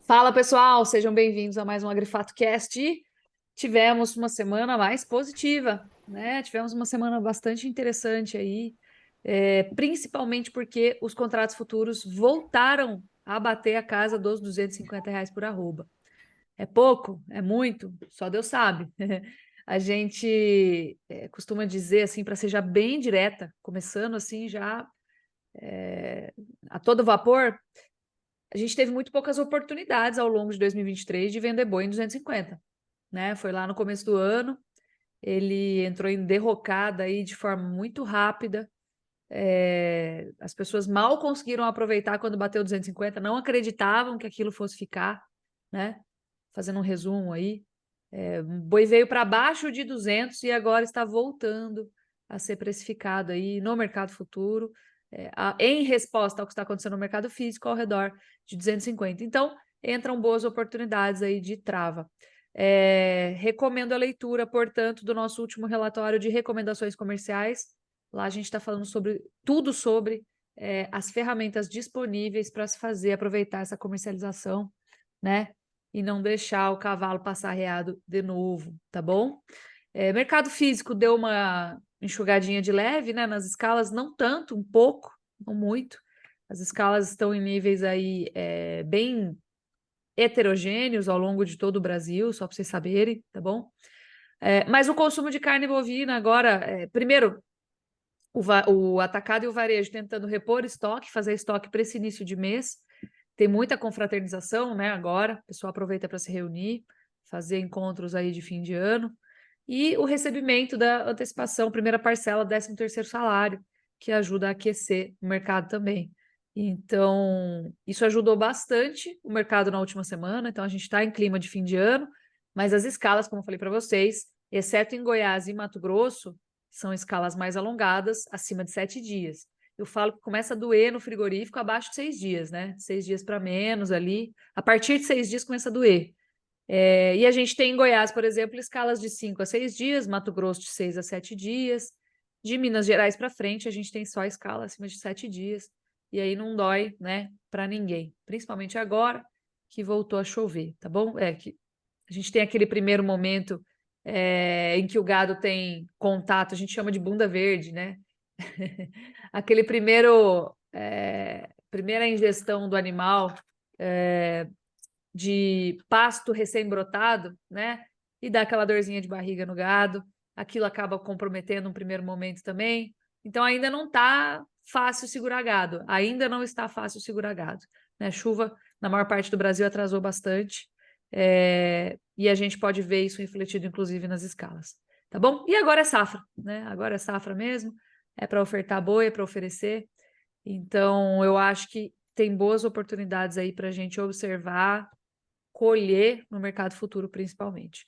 Fala pessoal, sejam bem-vindos a mais um Agrifato Cast. Tivemos uma semana mais positiva, né? Tivemos uma semana bastante interessante aí, principalmente porque os contratos futuros voltaram a bater a casa dos R$ 250 por arroba. É pouco? É muito? Só Deus sabe. A gente costuma dizer assim, para ser já bem direta, começando assim já a todo vapor. A gente teve muito poucas oportunidades ao longo de 2023 de vender boi em 250, né? Foi lá no começo do ano, ele entrou em derrocada aí de forma muito rápida. As pessoas mal conseguiram aproveitar quando bateu 250, não acreditavam que aquilo fosse ficar, né? Fazendo um resumo aí, o boi veio para baixo de 200 e agora está voltando a ser precificado aí no mercado futuro, em resposta ao que está acontecendo no mercado físico, ao redor de 250. Então, entram boas oportunidades aí de trava. Recomendo a leitura, portanto, do nosso último relatório de recomendações comerciais. Lá a gente está falando sobre tudo sobre as ferramentas disponíveis para se fazer, aproveitar essa comercialização, né? E não deixar o cavalo passar arreado de novo, tá bom? Mercado físico deu uma enxugadinha de leve, né? Nas escalas, não tanto, um pouco, não muito. As escalas estão em níveis aí bem heterogêneos ao longo de todo o Brasil, só para vocês saberem, tá bom? Mas o consumo de carne bovina agora, primeiro, o atacado e o varejo tentando repor estoque, fazer estoque para esse início de mês. Tem muita confraternização, né? Agora, o pessoal aproveita para se reunir, fazer encontros aí de fim de ano. E o recebimento da antecipação, primeira parcela, 13º salário, que ajuda a aquecer o mercado também. Então, isso ajudou bastante o mercado na última semana. Então, a gente está em clima de fim de ano, mas as escalas, como eu falei para vocês, exceto em Goiás e Mato Grosso, são escalas mais alongadas, acima de 7 dias. Eu falo que começa a doer no frigorífico abaixo de 6 dias, né? 6 dias para menos ali. A partir de 6 dias começa a doer. E a gente tem em Goiás, por exemplo, escalas de 5 a 6 dias, Mato Grosso de 6 a 7 dias. De Minas Gerais para frente, a gente tem só escala acima de 7 dias. E aí não dói, né, para ninguém. Principalmente agora que voltou a chover, tá bom? Que a gente tem aquele primeiro momento em que o gado tem contato, a gente chama de bunda verde, né? Aquele primeira ingestão do animal de pasto recém-brotado, né? E dá aquela dorzinha de barriga no gado. Aquilo acaba comprometendo um primeiro momento também. Então ainda não está fácil segurar gado. Ainda não está fácil segurar gado. Né? Chuva na maior parte do Brasil atrasou bastante. E a gente pode ver isso refletido, inclusive, nas escalas. Tá bom? E agora é safra, né? Agora é safra mesmo. É para ofertar boi, é para oferecer. Então, eu acho que tem boas oportunidades aí para a gente observar, colher no mercado futuro, principalmente.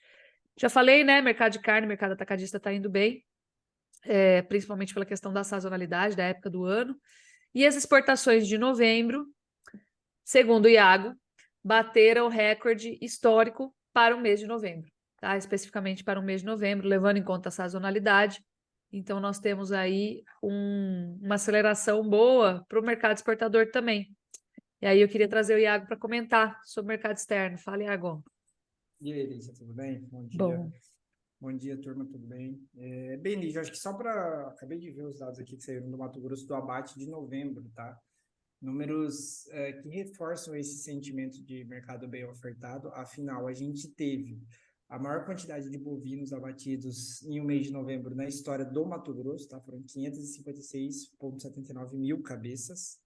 Já falei, né? Mercado de carne, mercado atacadista está indo bem, principalmente pela questão da sazonalidade, da época do ano. E as exportações de novembro, segundo o Iago, bateram recorde histórico para o mês de novembro, tá? Especificamente para o mês de novembro, levando em conta a sazonalidade. Então, nós temos aí uma aceleração boa para o mercado exportador também. E aí eu queria trazer o Iago para comentar sobre o mercado externo. Fala, Iago. E aí, Lígia, tudo bem? Bom dia. Bom, Bom dia, turma, tudo bem? Bem, Lígia, acho que só para... Acabei de ver os dados aqui que saíram do Mato Grosso do abate de novembro, tá? Números que reforçam esse sentimento de mercado bem ofertado. Afinal, a gente teve a maior quantidade de bovinos abatidos em um mês de novembro na história do Mato Grosso, tá? Foram 556,79 mil cabeças.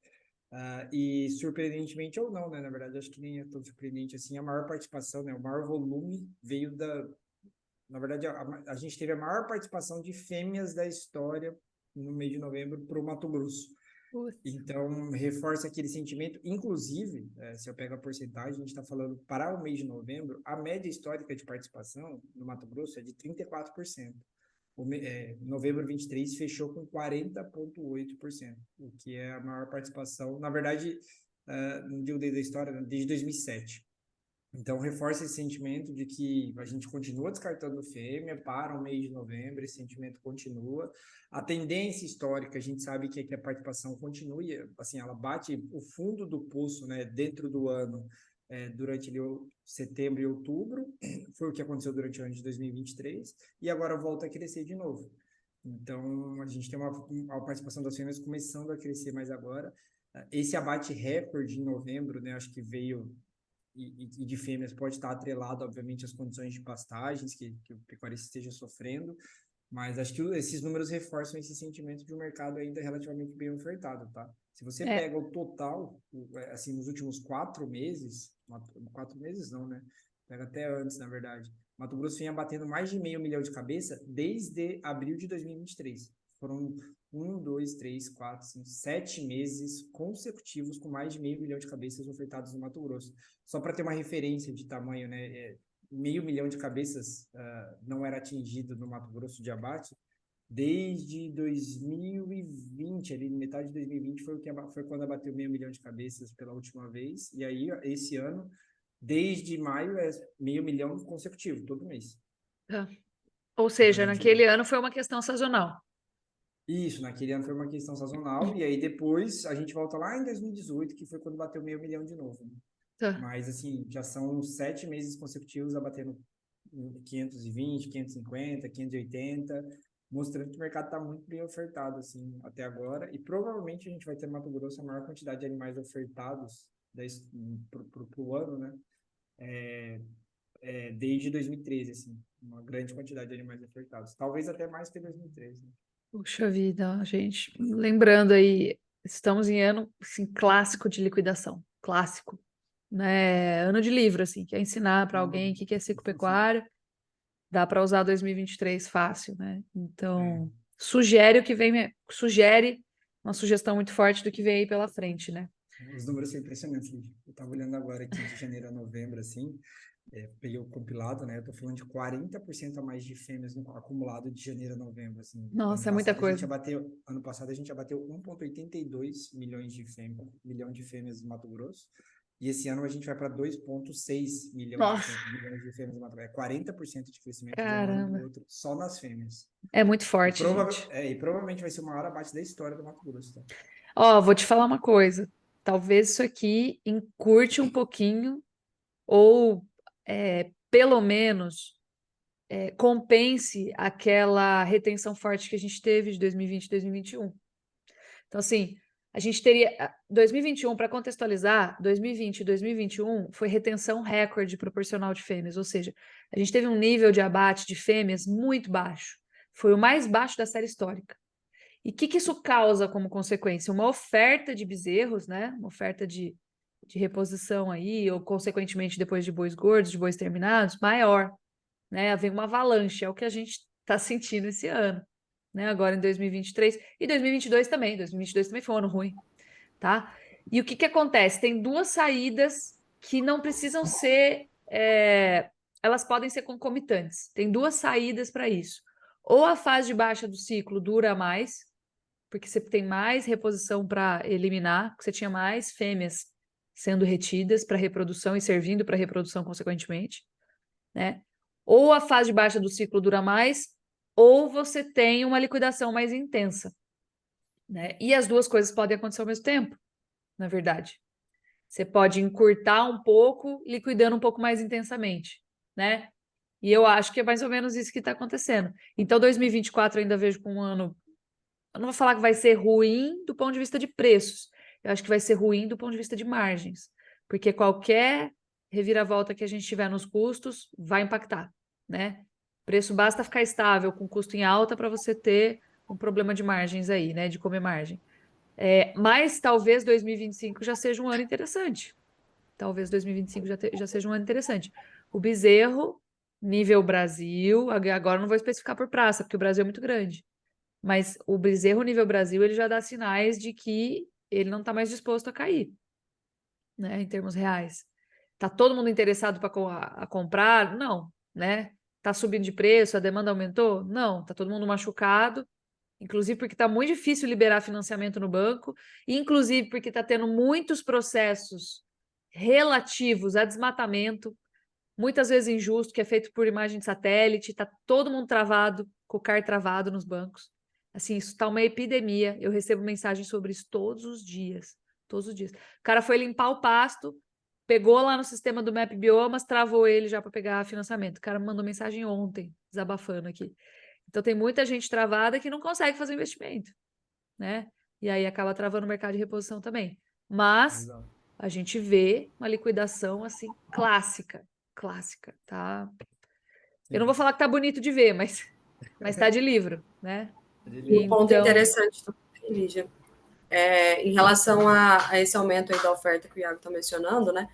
E surpreendentemente ou não, né? Na verdade, acho que nem é tão surpreendente assim. A maior participação, né? O maior volume veio da... Na verdade, a gente teve a maior participação de fêmeas da história no mês de novembro para o Mato Grosso. Então, reforça aquele sentimento. Inclusive, se eu pego a porcentagem, a gente está falando para o mês de novembro, a média histórica de participação no Mato Grosso é de 34%. Novembro 23 fechou com 40,8%, o que é a maior participação, na verdade, não digo desde a história, desde 2007. Então, reforça esse sentimento de que a gente continua descartando fêmea para o mês de novembro, esse sentimento continua. A tendência histórica, a gente sabe que é que a participação continue, assim, ela bate o fundo do poço, né, dentro do ano, durante ali, setembro e outubro, foi o que aconteceu durante o ano de 2023, e agora volta a crescer de novo. Então, a gente tem uma participação das fêmeas começando a crescer mais agora. Esse abate recorde em novembro, né, acho que veio, e de fêmeas pode estar atrelado, obviamente, às condições de pastagens que o pecuarista esteja sofrendo, mas acho que esses números reforçam esse sentimento de um mercado ainda relativamente bem ofertado, tá? Se você É, pega o total, assim, nos últimos 4 meses, 4 meses não, né? Pega até antes, na verdade. Mato Grosso vinha batendo mais de 500 mil de cabeça desde abril de 2023. Foram 7 meses consecutivos com mais de 500 mil de cabeças ofertados no Mato Grosso. Só para ter uma referência de tamanho, né? 500 mil de cabeças não era atingido no Mato Grosso de abate desde 2020, ali metade de 2020 foi quando abateu 500 mil de cabeças pela última vez, e aí esse ano, desde maio, é 500 mil consecutivo, todo mês. tá. Ou Então a seja, gente... naquele ano foi uma questão sazonal. Isso, naquele ano foi uma questão sazonal, e aí depois a gente volta lá em 2018, que foi quando bateu 500 mil de novo, né? Tá. Mas, assim, já são 7 meses consecutivos abatendo 520, 550, 580, mostrando que o mercado está muito bem ofertado, assim, até agora. E provavelmente a gente vai ter no Mato Grosso a maior quantidade de animais ofertados para o ano, né? Desde 2013, assim, uma grande quantidade de animais ofertados. Talvez até mais que 2013, né? Puxa vida, gente. Lembrando aí, estamos em ano assim, clássico de liquidação. Clássico. Né? Ano de livro, assim, quer ensinar para alguém o que que é ciclopecuária, dá para usar 2023 fácil, né? É. Então, sugere uma sugestão muito forte do que vem aí pela frente, né? Os números são impressionantes, Lígia. Eu estava olhando agora aqui de janeiro a novembro, assim, peguei o compilado, né? Eu tô falando de 40% a mais de fêmeas no acumulado de janeiro a novembro, assim. Nossa, é muita coisa. Ano passado a gente abateu 1,82 milhões de fêmeas, no Mato Grosso. E esse ano a gente vai para 2,6 Nossa, milhões de fêmeas no Mato Grosso. É 40% de crescimento de um ano para o caramba. outro, só nas fêmeas. É muito E, forte, gente. e provavelmente vai ser o maior abate da história do Mato Grosso, tá? Ó, vou te falar uma coisa. Talvez isso aqui encurte um pouquinho, ou pelo menos compense aquela retenção forte que a gente teve de 2020 e 2021. Então, assim, a gente teria 2021, para contextualizar, 2020 e 2021 foi retenção recorde proporcional de fêmeas, ou seja, a gente teve um nível de abate de fêmeas muito baixo. Foi o mais baixo da série histórica. E o que isso causa como consequência? Uma oferta de bezerros, né? Uma oferta de reposição aí, ou consequentemente depois de bois gordos, de bois terminados, maior, né? Vem uma avalanche, é o que a gente está sentindo esse ano, né? Agora em 2023 e 2022 também. 2022 também foi um ano ruim, tá? E o que acontece? Tem duas saídas que não precisam ser, elas podem ser concomitantes. Tem duas saídas para isso. Ou a fase de baixa do ciclo dura mais, porque você tem mais reposição para eliminar, porque você tinha mais fêmeas sendo retidas para reprodução e servindo para reprodução consequentemente, né? Ou a fase de baixa do ciclo dura mais, ou você tem uma liquidação mais intensa, né? E as duas coisas podem acontecer ao mesmo tempo, na verdade. Você pode encurtar um pouco, liquidando um pouco mais intensamente, né? E eu acho que é mais ou menos isso que está acontecendo. Então, 2024 eu ainda vejo como um ano. Eu não vou falar que vai ser ruim do ponto de vista de preços. Eu acho que vai ser ruim do ponto de vista de margens. Porque qualquer reviravolta que a gente tiver nos custos vai impactar, né? Preço basta ficar estável com custo em alta para você ter um problema de margens aí, né? De comer margem. Mas talvez 2025 já seja um ano interessante. Talvez 2025 já seja um ano interessante. O bezerro, nível Brasil, agora não vou especificar por praça, porque o Brasil é muito grande. Mas o bezerro nível Brasil, ele já dá sinais de que ele não está mais disposto a cair, né, em termos reais. Tá todo mundo interessado para comprar? Não, né? Tá subindo de preço, a demanda aumentou? Não, tá todo mundo machucado, inclusive porque está muito difícil liberar financiamento no banco, e inclusive porque está tendo muitos processos relativos a desmatamento, muitas vezes injusto, que é feito por imagem de satélite, está todo mundo travado, com o CAR travado nos bancos. Assim, isso está uma epidemia. Eu recebo mensagens sobre isso todos os dias. Todos os dias. O cara foi limpar o pasto, pegou lá no sistema do Map Biomas, travou ele já para pegar financiamento. O cara me mandou mensagem ontem, desabafando aqui. Então tem muita gente travada que não consegue fazer investimento, né? E aí acaba travando o mercado de reposição também. Mas Exato. a gente vê uma liquidação assim clássica, tá? Eu não vou Sim. falar que tá bonito de ver, mas tá de livro, né? Um ponto Então, interessante também, Lígia, em relação a esse aumento aí da oferta que o Iago está mencionando, né?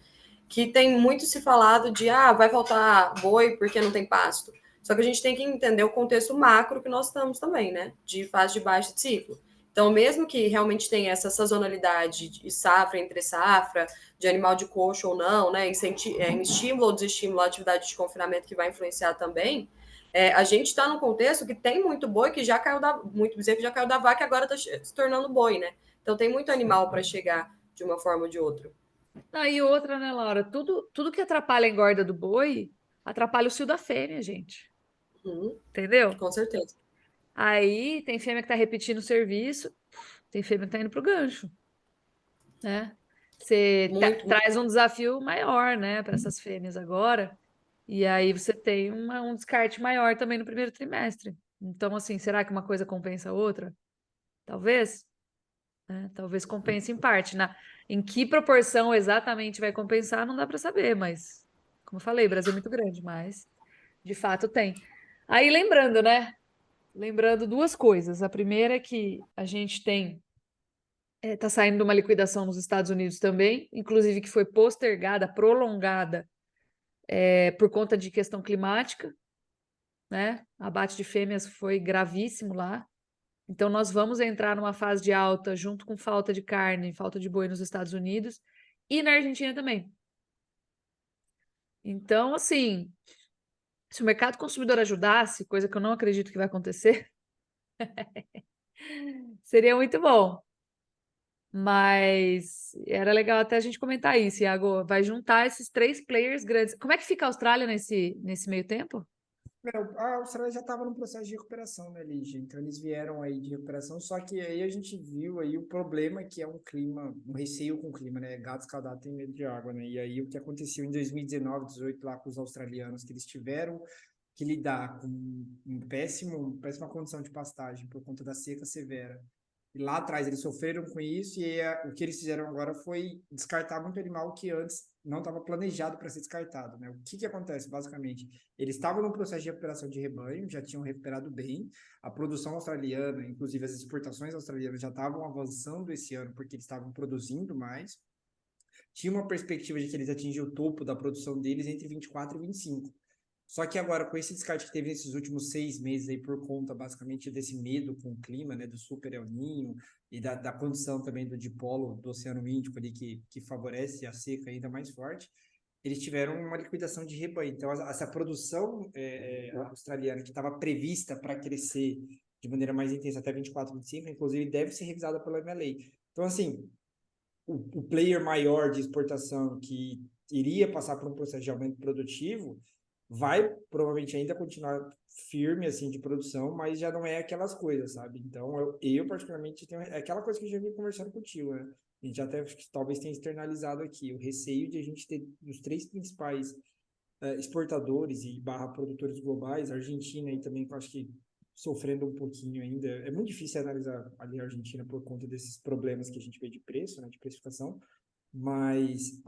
Que tem muito se falado de vai faltar boi porque não tem pasto. Só que a gente tem que entender o contexto macro que nós estamos também, né? De fase de baixa de ciclo. Então, mesmo que realmente tenha essa sazonalidade de safra entre safra, de animal de coxo ou não, né? Em estímulo ou desestímulo à atividade de confinamento que vai influenciar também, a gente está num contexto que tem muito boi que já caiu muito bezerro que já caiu da vaca e agora está se tornando boi, né? Então tem muito animal para chegar de uma forma ou de outra. aí outra, né, Laura? Tudo que atrapalha a engorda do boi atrapalha o cio da fêmea, gente. Uhum, Entendeu? com certeza. Aí tem fêmea que tá repetindo o serviço, tem fêmea que tá indo pro gancho, né? Você Muito, muito. traz um desafio maior, né, para essas fêmeas agora, e aí você tem um descarte maior também no primeiro trimestre. Então, assim, será que uma coisa compensa a outra? Talvez, né? Talvez compense em parte. Em que proporção exatamente vai compensar, não dá para saber, mas, como eu falei, o Brasil é muito grande, mas de fato tem. Aí lembrando, né? Lembrando duas coisas. A primeira é que a gente tem está saindo de uma liquidação nos Estados Unidos também, inclusive que foi postergada, prolongada, por conta de questão climática, né? Abate de fêmeas foi gravíssimo lá. Então, nós vamos entrar numa fase de alta junto com falta de carne, falta de boi nos Estados Unidos e na Argentina também. Então, assim, se o mercado consumidor ajudasse, coisa que eu não acredito que vai acontecer, seria muito bom. Mas era legal até a gente comentar isso, Iago. Vai juntar esses três players grandes. Como é que fica a Austrália nesse meio tempo? A Austrália já estava no processo de recuperação, né, Lígia? Então eles vieram aí de recuperação, só que aí a gente viu aí o problema que é um clima, um receio com o clima, né? Gato escaldado tem medo de água, né? E aí o que aconteceu em 2019, 18 lá com os australianos, que eles tiveram que lidar com péssima condição de pastagem por conta da seca severa. E lá atrás eles sofreram com isso e o que eles fizeram agora foi descartar muito animal que antes não estava planejado para ser descartado, né? O que acontece, basicamente? Eles estavam no processo de recuperação de rebanho, já tinham recuperado bem, a produção australiana, inclusive as exportações australianas já estavam avançando esse ano porque eles estavam produzindo mais, tinha uma perspectiva de que eles atingiam o topo da produção deles entre 24 e 25. Só que agora, com esse descarte que teve nesses últimos 6 meses aí, por conta, basicamente, desse medo com o clima, né, do super El Niño e da condição também do dipolo do Oceano Índico ali, que favorece a seca ainda mais forte, eles tiveram uma liquidação de rebanho. Então, essa produção australiana que estava prevista para crescer de maneira mais intensa até 24, 25, inclusive, deve ser revisada pela MLA. Então, assim, o player maior de exportação que iria passar por um processo de aumento produtivo vai provavelmente ainda continuar firme assim de produção, mas já não é aquelas coisas, sabe? Então eu particularmente tenho aquela coisa que eu já vim conversando contigo, né? A gente até talvez tenha externalizado aqui o receio de a gente ter os três principais exportadores e barra produtores globais, a Argentina aí também, que eu acho que sofrendo um pouquinho ainda. É muito difícil analisar ali a Argentina por conta desses problemas que a gente vê de preço, né, de precificação, mas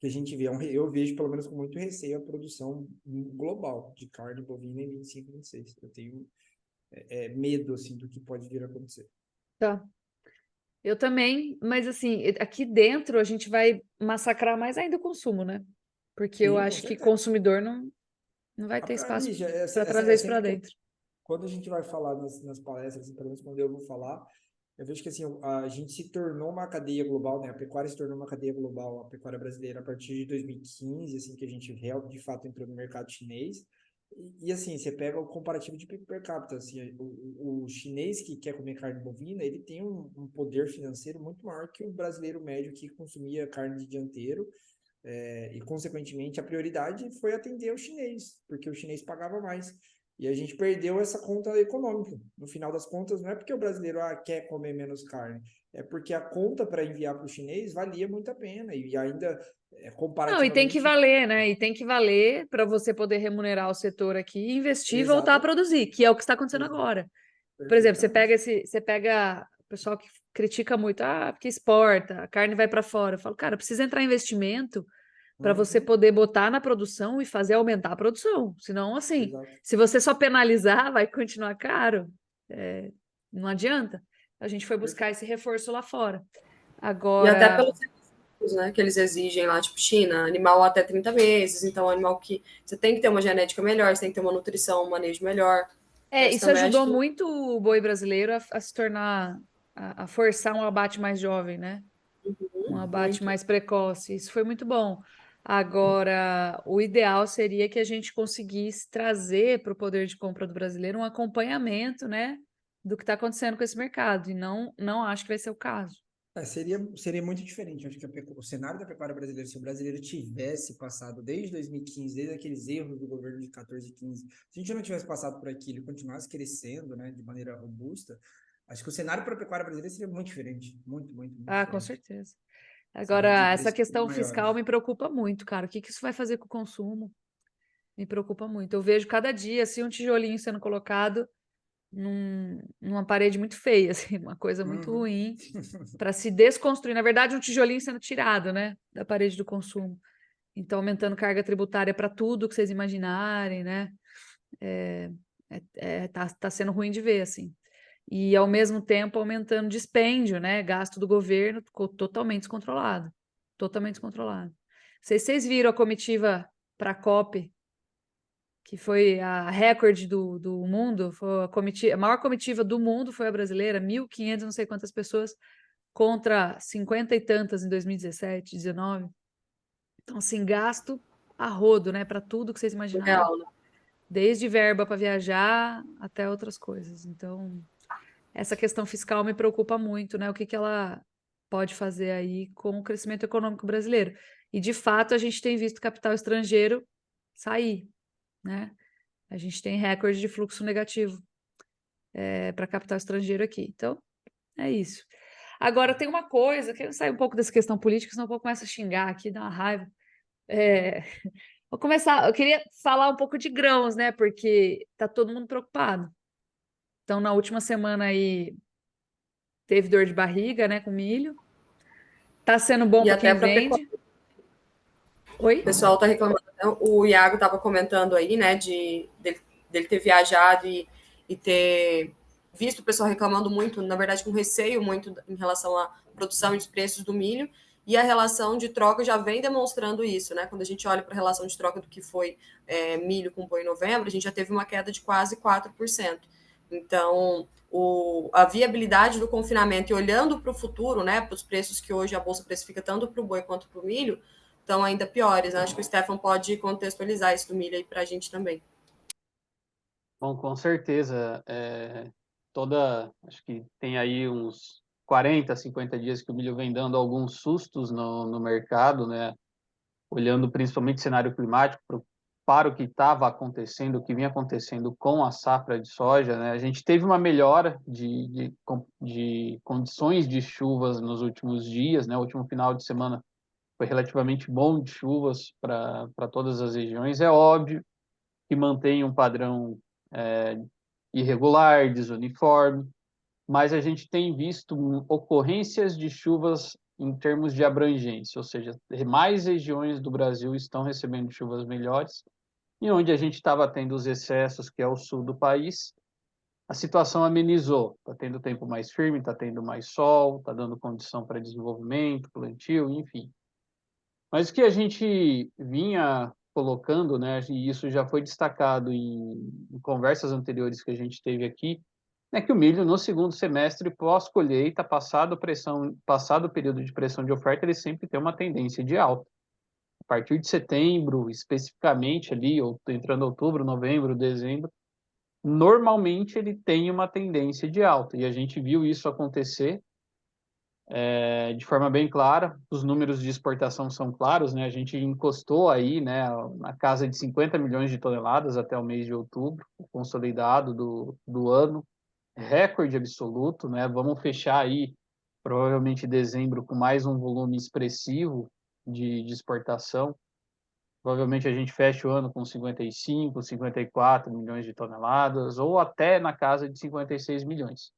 que a gente vê, eu vejo pelo menos com muito receio a produção global de carne bovina em 25, 26. Eu tenho medo assim do que pode vir a acontecer. Tá. Eu também, mas assim, aqui dentro a gente vai massacrar mais ainda o consumo, né? Porque eu Sim, com acho que certeza. consumidor não vai ter espaço Lígia, para trazer isso para sempre dentro. quando a gente vai falar nas palestras, assim, pelo menos quando eu vou falar, eu vejo que assim, a gente se tornou uma cadeia global, né? A pecuária se tornou uma cadeia global, a pecuária brasileira, a partir de 2015, assim, que a gente de fato entrou no mercado chinês. Assim, você pega o comparativo de PIB per capita, assim, o chinês que quer comer carne bovina, ele tem um poder financeiro muito maior que o brasileiro médio que consumia carne de dianteiro, e consequentemente a prioridade foi atender o chinês, porque o chinês pagava mais. E a gente perdeu essa conta econômica. No final das contas, não é porque o brasileiro quer comer menos carne, é porque a conta para enviar para o chinês valia muito a pena. E ainda, Não, e tem que comparativamente. valer, né? E tem que valer para você poder remunerar o setor aqui e investir e voltar a Exata, produzir, que é o que está acontecendo agora. Por exemplo, perfeitamente. você pega o pessoal que critica muito, porque exporta, a carne vai para fora. Eu falo, cara, precisa entrar investimento para você Uhum, poder botar na produção e fazer aumentar a produção. Senão, assim, exato. se você só penalizar, vai continuar caro. É, não adianta. A gente foi buscar esse reforço lá fora. E até Agora, pelos requisitos, né, que eles exigem lá, tipo China, animal até 30 meses, então animal que você tem que ter uma genética melhor, você tem que ter uma nutrição, um manejo melhor. Então, isso isso também acho ajudou que muito o boi brasileiro a se tornar, a forçar um abate mais jovem, né? Um abate muito. mais precoce. Isso foi muito bom. Agora, o ideal seria que a gente conseguisse trazer para o poder de compra do brasileiro um acompanhamento, né, do que está acontecendo com esse mercado. E não acho que vai ser o caso. Seria muito diferente. Eu acho que o cenário da pecuária brasileira, se o brasileiro tivesse passado desde 2015, desde aqueles erros do governo de 14 e 15, se a gente não tivesse passado por aquilo e continuasse crescendo, né, de maneira robusta, acho que o cenário para a pecuária brasileira seria muito diferente. Muito, muito, muito Ah, com diferente. certeza. Seria de Agora, essa preços bem questão fiscal maiores. me preocupa muito, cara. O que que isso vai fazer com o consumo? Me preocupa muito. Eu vejo cada dia assim um tijolinho sendo colocado numa parede muito feia, assim, uma coisa muito Uhum. ruim para se desconstruir. Na verdade, um tijolinho sendo tirado, né, da parede do consumo. Então, aumentando carga tributária para tudo que vocês imaginarem, né? Tá sendo ruim de ver, assim. E, ao mesmo tempo, aumentando dispêndio, né? Gasto do governo ficou totalmente descontrolado. Totalmente descontrolado. Não sei se vocês viram a comitiva para a COP, que foi a recorde do mundo, foi a maior comitiva do mundo foi a brasileira, 1.500 não sei quantas pessoas, contra 50 e tantas em 2017, 19. Então, assim, gasto a rodo, né? Para tudo que vocês imaginarem. Real, né? Desde verba para viajar até outras coisas. Então, essa questão fiscal me preocupa muito, né? O que que ela pode fazer aí com o crescimento econômico brasileiro. E, de fato, a gente tem visto capital estrangeiro sair, né? A gente tem recorde de fluxo negativo para capital estrangeiro aqui. Então, é isso. Agora, tem uma coisa, que eu sair um pouco dessa questão política, senão eu começo a xingar aqui, dá uma raiva. É, vou começar. Eu queria falar um pouco de grãos, né? Porque tá todo mundo preocupado. Então, na última semana aí, teve dor de barriga, né, com milho. Tá sendo bom E para até quem para pecuária. vende. O Oi? pessoal está reclamando. O Iago estava comentando aí, né, dele ter viajado e ter visto o pessoal reclamando muito, na verdade, com receio muito em relação à produção e os preços do milho. E a relação de troca já vem demonstrando isso, né? Quando a gente olha para a relação de troca do que foi milho com boi em novembro, a gente já teve uma queda de quase 4%. Então, a viabilidade do confinamento e olhando para o futuro, né, para os preços que hoje a Bolsa precifica tanto para o boi quanto para o milho, estão ainda piores. Acho que o Stefan pode contextualizar isso do milho aí para a gente também. Bom, com certeza. Acho que tem aí uns 40, 50 dias que o milho vem dando alguns sustos no mercado, né? Olhando principalmente o cenário climático para o que estava acontecendo, o que vinha acontecendo com a safra de soja, né? A gente teve uma melhora de condições de chuvas nos últimos dias, né? O último final de semana foi relativamente bom de chuvas para todas as regiões. É óbvio que mantém um padrão é, irregular, desuniforme, mas a gente tem visto ocorrências de chuvas em termos de abrangência, ou seja, mais regiões do Brasil estão recebendo chuvas melhores, e onde a gente estava tendo os excessos, que é o sul do país, a situação amenizou, está tendo tempo mais firme, está tendo mais sol, está dando condição para desenvolvimento, plantio, enfim. Mas o que a gente vinha colocando, né, e isso já foi destacado em conversas anteriores que a gente teve aqui, é que o milho no segundo semestre pós-colheita, passado o período de pressão de oferta, ele sempre tem uma tendência de alta. A partir de setembro, especificamente ali, ou entrando outubro, novembro, dezembro, normalmente ele tem uma tendência de alta. E a gente viu isso acontecer de forma bem clara. Os números de exportação são claros, né? A gente encostou aí, né, na casa de 50 milhões de toneladas até o mês de outubro, o consolidado do ano, recorde absoluto, né? Vamos fechar aí, provavelmente em dezembro, com mais um volume expressivo de exportação. Provavelmente a gente fecha o ano com 55, 54 milhões de toneladas, ou até na casa de 56 milhões.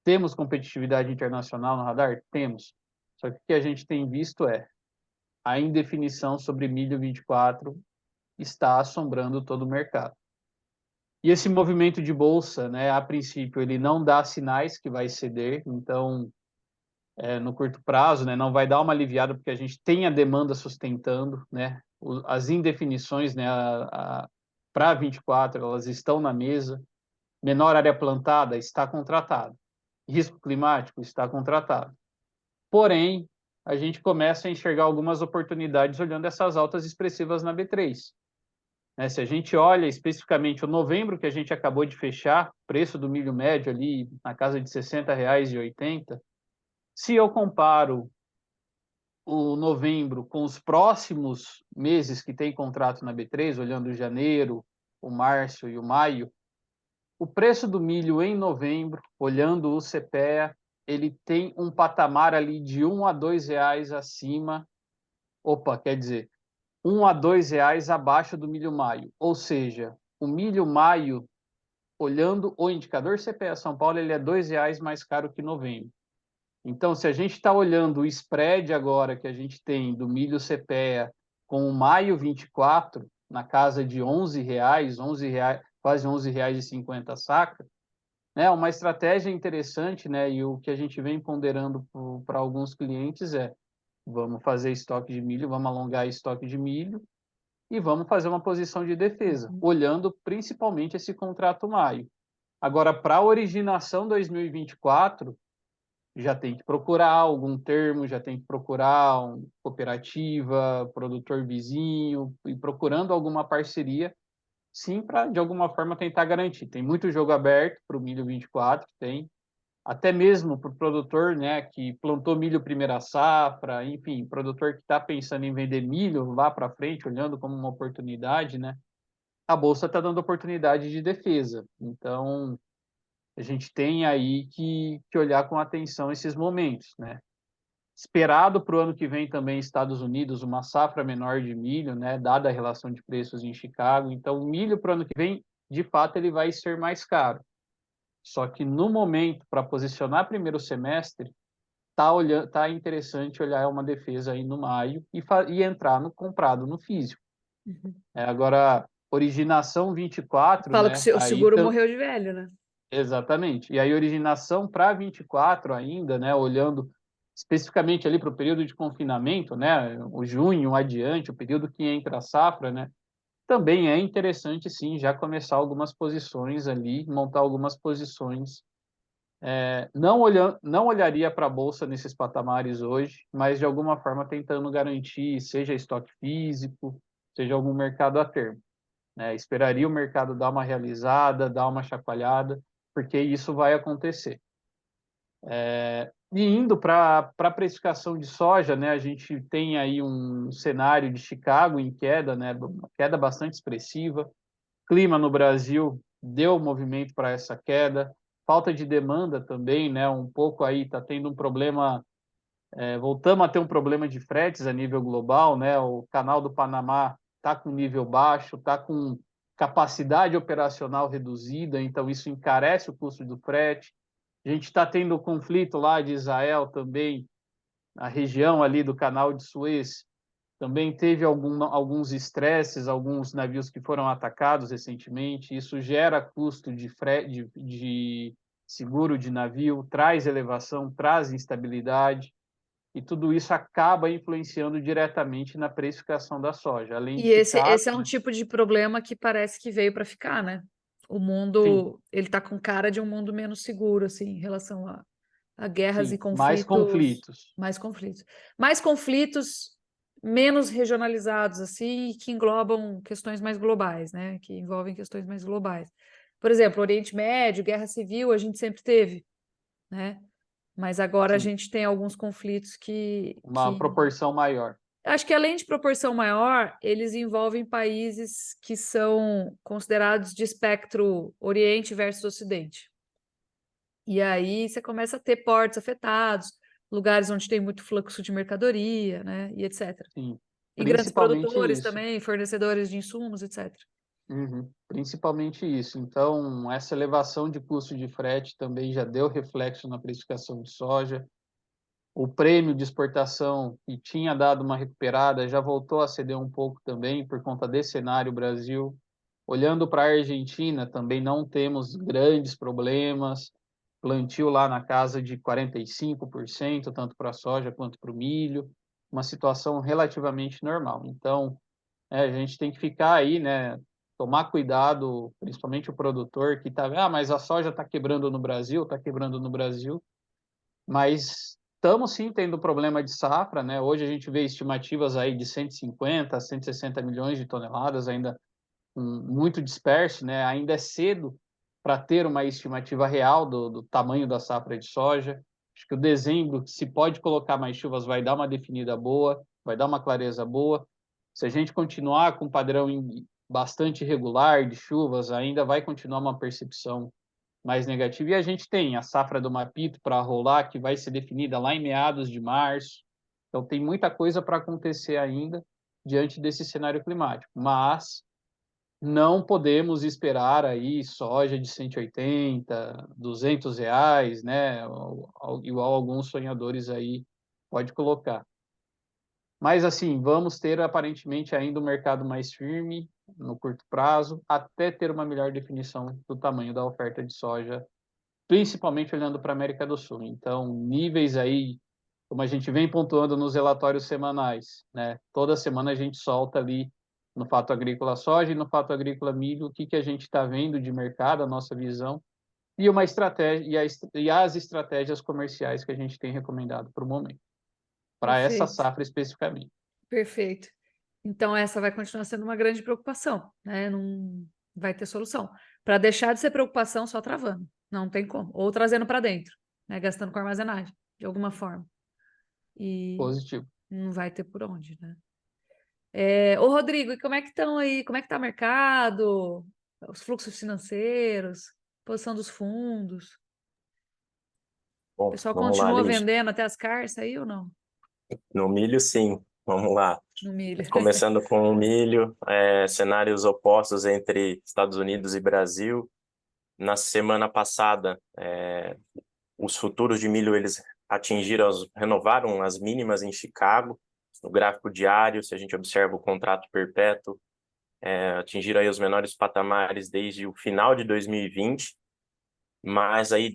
Temos competitividade internacional no radar? Temos. Só que o que a gente tem visto é a indefinição sobre milho 24 está assombrando todo o mercado. E esse movimento de bolsa, né, a princípio, ele não dá sinais que vai ceder, então, no curto prazo, né, não vai dar uma aliviada, porque a gente tem a demanda sustentando, né, as indefinições, né, para 24, elas estão na mesa, menor área plantada está contratada, risco climático está contratado. Porém, a gente começa a enxergar algumas oportunidades olhando essas altas expressivas na B3. Né? Se a gente olha especificamente o novembro que a gente acabou de fechar, preço do milho médio ali na casa de R$ 60,80, se eu comparo o novembro com os próximos meses que tem contrato na B3, olhando o janeiro, o março e o maio, o preço do milho em novembro, olhando o CPEA, ele tem um patamar ali de R$ 1 a R$ 2 acima, quer dizer, R$ 1 a R$ 2 abaixo do milho maio. Ou seja, o milho maio, olhando o indicador CPEA São Paulo, ele é R$ 2 mais caro que novembro. Então, se a gente está olhando o spread agora que a gente tem do milho CPEA com o maio 24, na casa de R$ 11, quase R$ 11,50 a saca, né? Uma estratégia interessante, né? E o que a gente vem ponderando para alguns clientes é: vamos fazer estoque de milho, vamos alongar estoque de milho e vamos fazer uma posição de defesa, olhando principalmente esse contrato maio. Agora, para a originação 2024, já tem que procurar algum termo, já tem que procurar uma cooperativa, produtor vizinho, e procurando alguma parceria, sim, para de alguma forma tentar garantir. Tem muito jogo aberto para o milho 24, tem, até mesmo para o produtor, né, que plantou milho primeira safra, enfim, produtor que está pensando em vender milho lá para frente, olhando como uma oportunidade, né, a Bolsa está dando oportunidade de defesa. Então, a gente tem aí que olhar com atenção esses momentos, né? Esperado para o ano que vem também Estados Unidos uma safra menor de milho, né? Dada a relação de preços em Chicago. Então, o milho para o ano que vem, de fato, ele vai ser mais caro. Só que no momento, para posicionar primeiro semestre, tá interessante olhar uma defesa aí no maio e entrar no comprado no físico. Agora, originação 24, Fala né? que o Aí seguro morreu de velho, né? Exatamente. E aí, originação para 24 ainda, né? Olhando especificamente ali para o período de confinamento, né? O junho adiante, o período que entra a safra, né? Também é interessante, sim, já começar algumas posições ali, montar algumas posições. Não olharia para a Bolsa nesses patamares hoje, mas de alguma forma tentando garantir, seja estoque físico, seja algum mercado a termo. Né? Esperaria o mercado dar uma realizada, dar uma chacoalhada, porque isso vai acontecer. E indo para a precificação de soja, né, a gente tem aí um cenário de Chicago em queda, né, uma queda bastante expressiva. Clima no Brasil deu movimento para essa queda. Falta de demanda também, né, um pouco aí está tendo um problema, voltamos a ter um problema de fretes a nível global, né, o canal do Panamá está com nível baixo, está com capacidade operacional reduzida, então isso encarece o custo do frete. A gente está tendo conflito lá de Israel também, na região ali do Canal de Suez. Também teve alguns estresses, alguns navios que foram atacados recentemente. Isso gera custo de seguro de navio, traz elevação, traz instabilidade. E tudo isso acaba influenciando diretamente na precificação da soja. Além E de esse é um né? tipo de problema que parece que veio para ficar, né? O Sim, mundo, ele tá com cara de um mundo menos seguro, assim, em relação a guerras e sim, mais conflitos, conflitos. mais conflitos. Mais conflitos menos regionalizados, assim, e que englobam questões mais globais, né? Que envolvem questões mais globais. Por exemplo, Oriente Médio, Guerra Civil, a gente sempre teve, né? Mas agora a Sim. gente tem alguns conflitos que Uma proporção maior. acho que além de proporção maior, eles envolvem países que são considerados de espectro Oriente versus Ocidente. E aí você começa a ter portos afetados, lugares onde tem muito fluxo de mercadoria, né, e etc. Sim. E grandes Principalmente produtores isso. também, fornecedores de insumos, etc. Uhum. Principalmente isso. Então, essa elevação de custo de frete também já deu reflexo na precificação de soja. O prêmio de exportação, que tinha dado uma recuperada, já voltou a ceder um pouco também por conta desse cenário Brasil. Olhando para a Argentina, também não temos grandes problemas. Plantio lá na casa de 45%, tanto para a soja quanto para o milho. Uma situação relativamente normal. Então, a gente tem que ficar aí, né? Tomar cuidado, principalmente o produtor que está, mas a soja está quebrando no Brasil, está quebrando no Brasil. Mas estamos sim tendo problema de safra, né? Hoje a gente vê estimativas aí de 150 a 160 milhões de toneladas, ainda muito disperso, né? Ainda é cedo para ter uma estimativa real do tamanho da safra de soja. Acho que o dezembro, se pode colocar mais chuvas, vai dar uma definida boa, vai dar uma clareza boa. Se a gente continuar com um padrão bastante irregular de chuvas, ainda vai continuar uma percepção mais negativa. E a gente tem a safra do Mapito para rolar, que vai ser definida lá em meados de março. Então, tem muita coisa para acontecer ainda diante desse cenário climático. Mas não podemos esperar aí soja de 180, R$ 200, né? Igual alguns sonhadores aí pode colocar. Mas, assim, vamos ter aparentemente ainda um mercado mais firme no curto prazo, até ter uma melhor definição do tamanho da oferta de soja, principalmente olhando para a América do Sul. Então, níveis aí, como a gente vem pontuando nos relatórios semanais, né? Toda semana a gente solta ali no Fato Agrícola Soja e no Fato Agrícola Milho o que a gente está vendo de mercado, a nossa visão, e uma estratégia e as estratégias comerciais que a gente tem recomendado para o momento, para essa Perfeito, safra especificamente. perfeito. Então essa vai continuar sendo uma grande preocupação, né? Não vai ter solução. Para deixar de ser preocupação, só travando. Não tem como. Ou trazendo para dentro, né? Gastando com armazenagem, de alguma forma. E Positivo. não vai ter por onde, né? Ô, Rodrigo, e como é que estão aí? Como é que está o mercado? Os fluxos financeiros, posição dos fundos? O Bom, pessoal vamos lá, continua Liz. vendendo até as carças aí ou não? No milho, sim. Vamos lá. No milho. Começando com o milho, cenários opostos entre Estados Unidos e Brasil. Na semana passada, os futuros de milho eles renovaram as mínimas em Chicago. No gráfico diário, se a gente observa o contrato perpétuo, atingiram aí os menores patamares desde o final de 2020. Mas aí,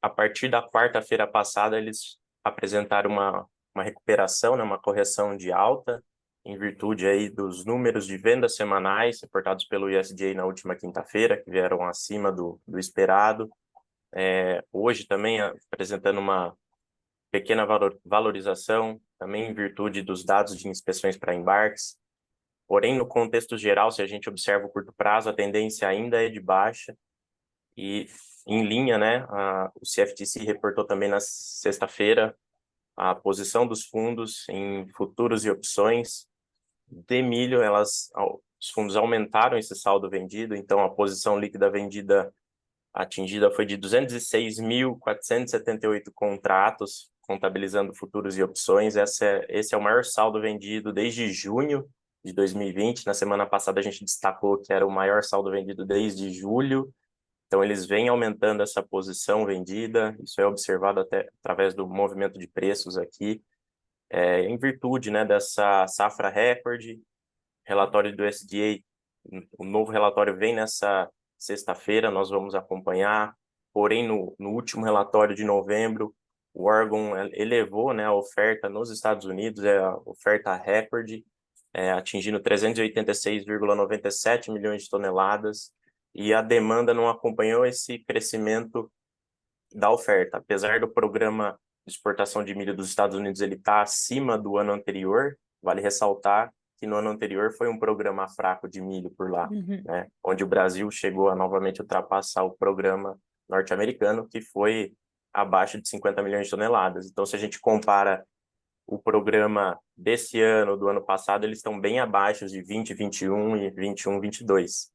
a partir da quarta-feira passada, eles apresentaram uma recuperação, né, uma correção de alta, em virtude aí dos números de vendas semanais reportados pelo USDA na última quinta-feira, que vieram acima do esperado. Hoje também apresentando uma pequena valorização, também em virtude dos dados de inspeções para embarques. Porém, no contexto geral, se a gente observa o curto prazo, a tendência ainda é de baixa. E em linha, né, o CFTC reportou também na sexta-feira a posição dos fundos em futuros e opções de milho. Os fundos aumentaram esse saldo vendido, então a posição líquida vendida atingida foi de 206.478 contratos, contabilizando futuros e opções. Esse é o maior saldo vendido desde junho de 2020. Na semana passada a gente destacou que era o maior saldo vendido desde julho. Então, eles vêm aumentando essa posição vendida, isso é observado até através do movimento de preços aqui, em virtude, né, dessa safra recorde, relatório do USDA, o novo relatório vem nessa sexta-feira, nós vamos acompanhar, porém, no último relatório de novembro, o órgão elevou, né, a oferta nos Estados Unidos, a oferta recorde, atingindo 386,97 milhões de toneladas, e a demanda não acompanhou esse crescimento da oferta. Apesar do programa de exportação de milho dos Estados Unidos ele estar acima do ano anterior, vale ressaltar que no ano anterior foi um programa fraco de milho por lá, né? Onde o Brasil chegou a novamente ultrapassar o programa norte-americano, que foi abaixo de 50 milhões de toneladas. Então, se a gente compara o programa desse ano, do ano passado, eles estão bem abaixo de 2021 e 21, 22.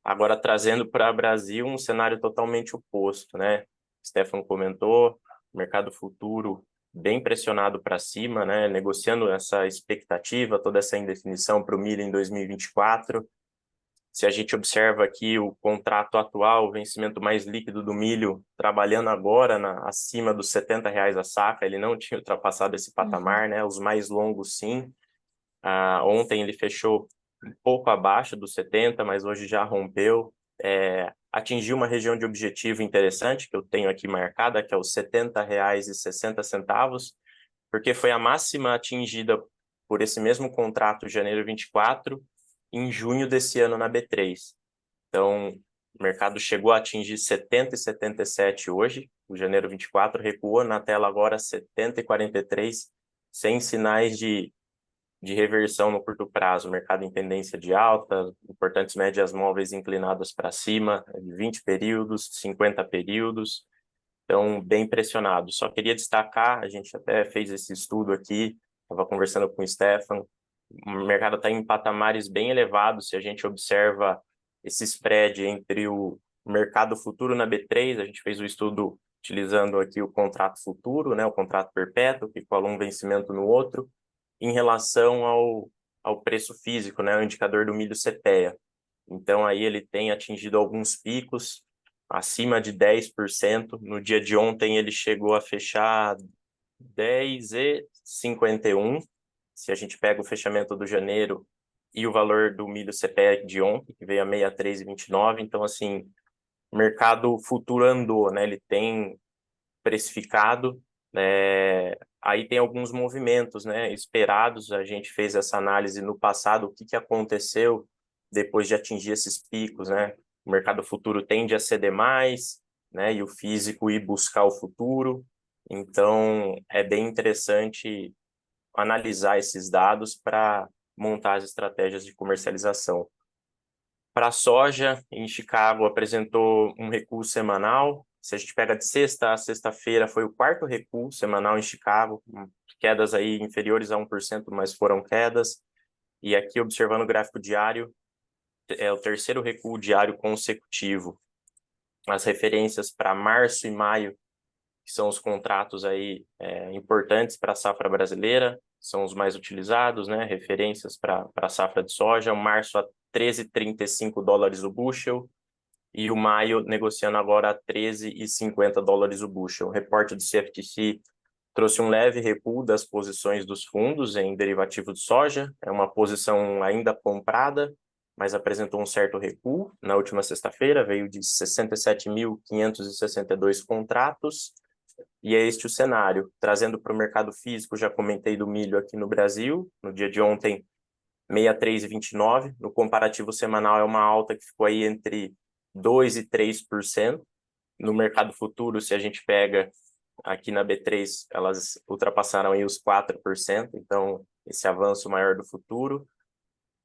Agora, trazendo para o Brasil um cenário totalmente oposto, né? Stefano comentou, mercado futuro bem pressionado para cima, né? Negociando essa expectativa, toda essa indefinição para o milho em 2024. Se a gente observa aqui o contrato atual, o vencimento mais líquido do milho, trabalhando agora acima dos R$70 a saca, ele não tinha ultrapassado esse patamar, né? Os mais longos, sim. Ontem ele fechou um pouco abaixo dos 70, mas hoje já rompeu. Atingiu uma região de objetivo interessante, que eu tenho aqui marcada, que é os R$70,60, porque foi a máxima atingida por esse mesmo contrato, janeiro 24, em junho desse ano na B3. Então, o mercado chegou a atingir 70,77 hoje, o janeiro 24 recuou, na tela agora 70,43, sem sinais de reversão no curto prazo. O mercado em tendência de alta, importantes médias móveis inclinadas para cima, de 20 períodos, 50 períodos, então bem pressionado. Só queria destacar, a gente até fez esse estudo aqui, estava conversando com o Stefano, o mercado está em patamares bem elevados, se a gente observa esse spread entre o mercado futuro na B3, a gente fez o estudo utilizando aqui o contrato futuro, né, o contrato perpétuo, que cola um vencimento no outro, em relação ao preço físico, né, o indicador do milho CPEA. Então, aí ele tem atingido alguns picos, acima de 10%. No dia de ontem, ele chegou a fechar 10,51. Se a gente pega o fechamento do janeiro e o valor do milho CPEA de ontem, que veio a 63,29, então, assim, o mercado futuro andou, né? Ele tem precificado, aí tem alguns movimentos, né, esperados. A gente fez essa análise no passado, o que aconteceu depois de atingir esses picos, né? O mercado futuro tende a ceder mais, né, e o físico ir buscar o futuro. Então, é bem interessante analisar esses dados para montar as estratégias de comercialização. Para a soja, em Chicago, apresentou um recuo semanal. Se a gente pega de sexta a sexta-feira, foi o quarto recuo semanal em Chicago, quedas aí inferiores a 1%, mas foram quedas. E aqui, observando o gráfico diário, é o terceiro recuo diário consecutivo. As referências para março e maio, que são os contratos aí importantes para a safra brasileira, são os mais utilizados, né? Referências para a safra de soja, o março a $13,35 o bushel, e o maio negociando agora a $13,50 o bushel. O reporte do CFTC trouxe um leve recuo das posições dos fundos em derivativo de soja, é uma posição ainda comprada, mas apresentou um certo recuo. Na última sexta-feira veio de 67.562 contratos, e é este o cenário. Trazendo para o mercado físico, já comentei do milho aqui no Brasil, no dia de ontem, 63,29. No comparativo semanal é uma alta que ficou aí entre 2% e 3%. No mercado futuro, se a gente pega aqui na B3, elas ultrapassaram aí os 4%, então esse avanço maior do futuro.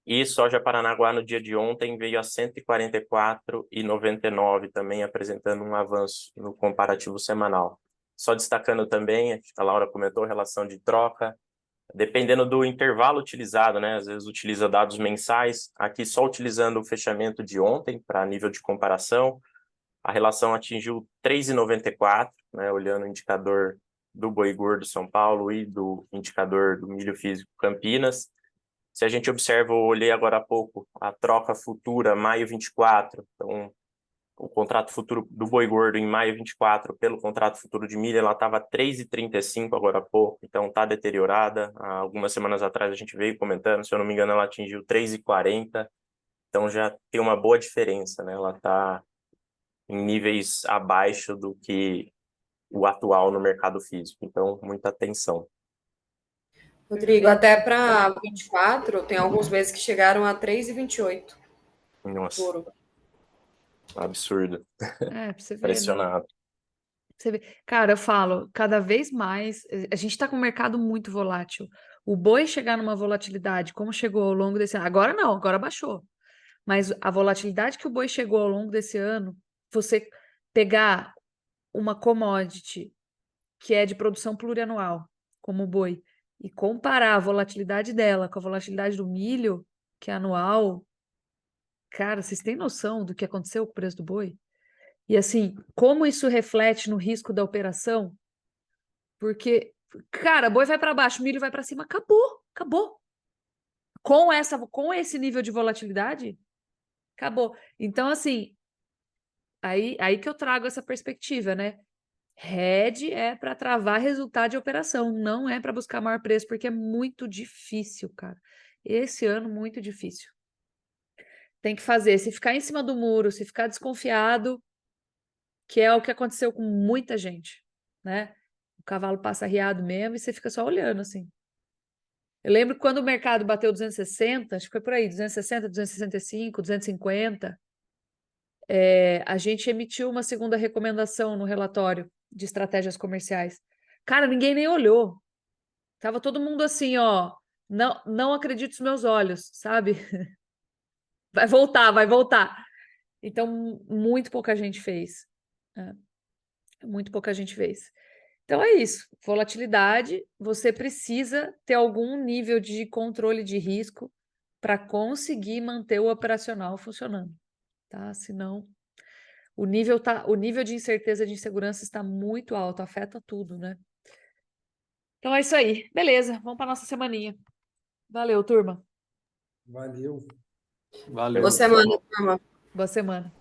E soja Paranaguá no dia de ontem veio a 144,99, também apresentando um avanço no comparativo semanal. Só destacando também, a Laura comentou, relação de troca, dependendo do intervalo utilizado, né? Às vezes utiliza dados mensais, aqui só utilizando o fechamento de ontem para nível de comparação, a relação atingiu 3,94, né? Olhando o indicador do boi gordo São Paulo e do indicador do milho físico Campinas. Se a gente observa, eu olhei agora há pouco, a troca futura, maio 24, então o contrato futuro do boi gordo em maio 24, pelo contrato futuro de milho, ela estava 3,35 agora há pouco, então está deteriorada. Há algumas semanas atrás a gente veio comentando, se eu não me engano, ela atingiu 3,40, então já tem uma boa diferença, né? Ela está em níveis abaixo do que o atual no mercado físico, então muita atenção. Rodrigo, até para 24, tem alguns meses que chegaram a 3,28. Nossa, Puro. absurdo. Pra você ver, né? Impressionado. Você vê. Cara, eu falo, cada vez mais, a gente está com um mercado muito volátil. O boi chegar numa volatilidade, como chegou ao longo desse ano, agora não, agora baixou. Mas a volatilidade que o boi chegou ao longo desse ano, você pegar uma commodity que é de produção plurianual, como o boi, e comparar a volatilidade dela com a volatilidade do milho, que é anual, cara, vocês têm noção do que aconteceu com o preço do boi? E assim, como isso reflete no risco da operação? Porque, cara, boi vai para baixo, milho vai para cima, acabou, acabou. Com esse nível de volatilidade, acabou. Então, assim, aí que eu trago essa perspectiva, né? Hedge é para travar resultado de operação, não é para buscar maior preço, porque é muito difícil, cara. Esse ano, muito difícil. Tem que fazer. Se ficar em cima do muro, se ficar desconfiado, que é o que aconteceu com muita gente, né? O cavalo passa arriado mesmo e você fica só olhando, assim. Eu lembro que quando o mercado bateu 260, acho que foi por aí, 260, 265, 250, a gente emitiu uma segunda recomendação no relatório de estratégias comerciais. Cara, ninguém nem olhou. Tava todo mundo assim, ó, não acredito nos meus olhos, sabe? Vai voltar, vai voltar. Então, muito pouca gente fez. É, muito pouca gente fez. Então é isso. Volatilidade, você precisa ter algum nível de controle de risco para conseguir manter o operacional funcionando, tá? Senão o nível de incerteza, de insegurança está muito alto, afeta tudo, né? Então é isso aí. Beleza, vamos para nossa semaninha. Valeu, turma. Valeu. Valeu. Boa semana, turma. Boa semana.